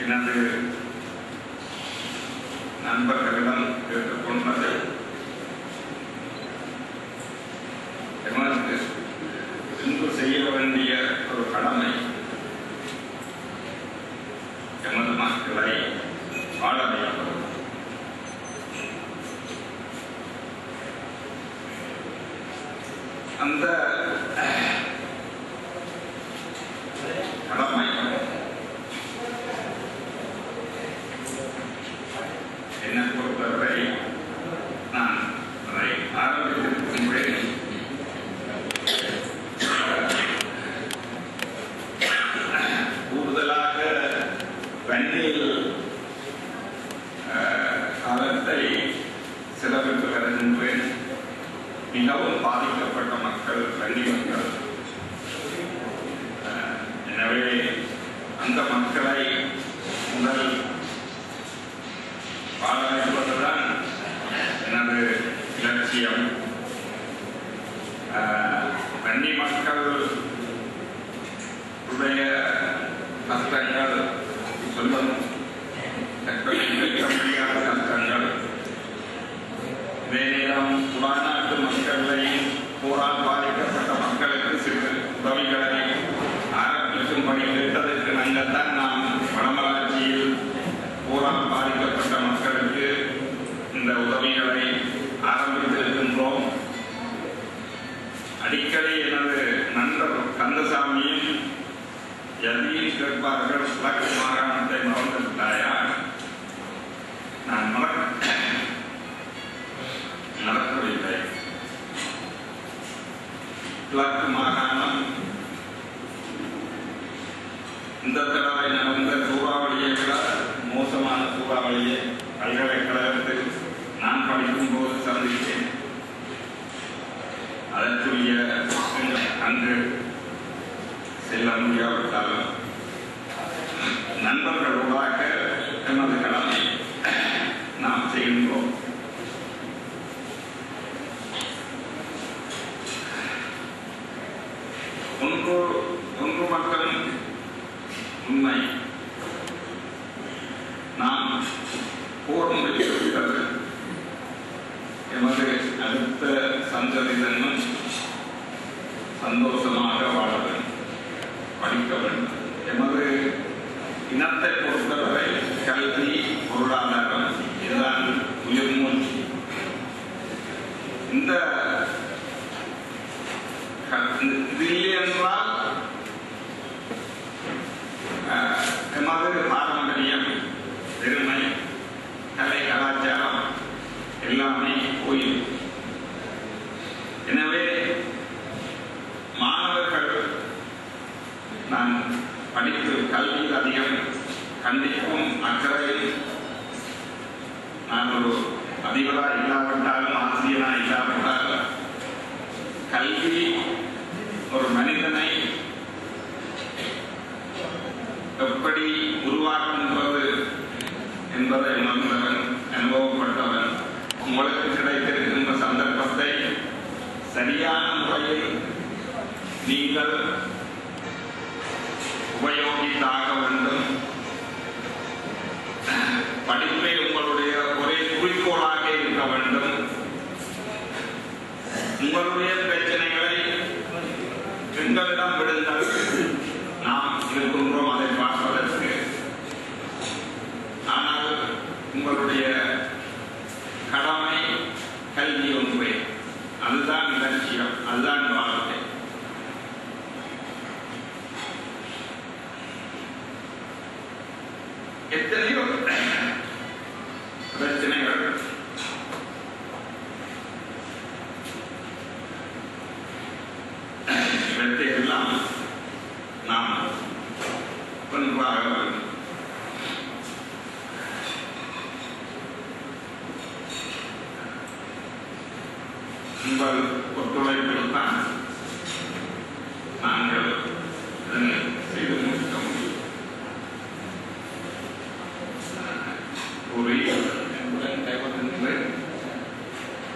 எனது நண்பர்களிடம் கேட்டுக்கொண்டது எமக்கு இன்று செய்ய வேண்டிய ஒரு கடமை எமது மக்களை வாழ வைப்பது. அந்த கடமை என்னை பொறுத்தவரை நான் அதை ஆரம்பித்திருக்கின்றேன். கூடுதலாக வன்னியில் காலத்தை செலவிட்டு வருகின்றேன். மிகவும் பாதிக்கப்பட்ட மக்கள் வன்னி மக்கள். எனவே அந்த மக்களை முதல் வாழ வைப்பதுதான் எனது இலட்சியம். வன்னி மக்கள் உடைய கஷ்டங்கள் சொல்லும் முடியாத கஷ்டங்கள். இதே நேரம் புறநாட்டு மக்களையும் போரால் பாதிக்கப்பட்ட மக்களுக்கு சிறு உதவிகளை ஆரம்பிக்கும்படி கேட்டதற்கு நாங்கள் தான் நாம் வடமராட்சியில் போரால் பாதிக்கப்பட்ட மக்களுக்கு இந்த உதவிகளை ஆரம்பித்திருக்கின்றோம். அடிக்கடி எனது நண்பர் கந்தசாமியும் எதையும் கேட்பார்கள், கிழக்கு மாகாணத்தை மறந்துவிட்டாயா? நான் நடக்கவில்லை. கிழக்கு மாகாணம் இந்த தடவை நடந்த சூறாவளியை விட மோசமான சூறாவளியை பல்கலைக்கழகத்தில் நான் படிக்கும் போது சந்தித்தேன். அதற்குரிய அங்கு செல்ல முடியாவிட்டாலும் நண்பர்களோடாக எமது கடமை நாம் செய்கின்றோம். ஒன்று மட்டும் உண்மை, நாம் போர் முடித்துவிட்டது. எமது அடுத்த சந்ததியினரும் சந்தோஷமாக வாழ வேண்டும், படிக்க வேண்டும். எமது இனத்தை பொறுத்தவரை கல்வி, பொருளாதாரம் இதுதான் உயிர் மூச்சு. இந்த இல்லை என்றால் எமது பாரம்பரியம், பெருமை, கலை, கலாச்சாரம் எல்லாமே போயிடும். எனவே மாணவர்கள் நான் படித்து கல்வியில் அதிகம் கண்டிப்பும் அக்கறையும், நான் ஒரு அதிபராக இல்லாவிட்டாலும் ஆசிரியனாக இல்லாவிட்டாலும் கல்வி ஒரு மனிதனை எப்படி உருவாக்குகிறது என்பதை உணர்ந்தவன், அனுபவப்பட்டவன். உங்களுக்கு கிடைத்திருக்கின்ற சந்தர்ப்பத்தை சரியான முறையில் நீங்கள் உபயோகித்தாக வேண்டும். படிப்பை உங்களுடைய ஒரே குறிக்கோளாக இருக்க வேண்டும். உங்களுடைய பிரச்சனைகளை எங்களிடம் விடுங்கள், நாம் இருக்கின்றோம் அதை பார்ப்பதற்கு. ஆனால் உங்களுடைய கடமை கல்வி ஒன்றே, அதுதான் இலட்சியம், அதுதான் வாழ்க்கை. எத்தனையோ பிரச்சனைகள் இவற்றையெல்லாம் நாம் ஒன்றாக உங்கள் ஒத்துழைப்பில் தான்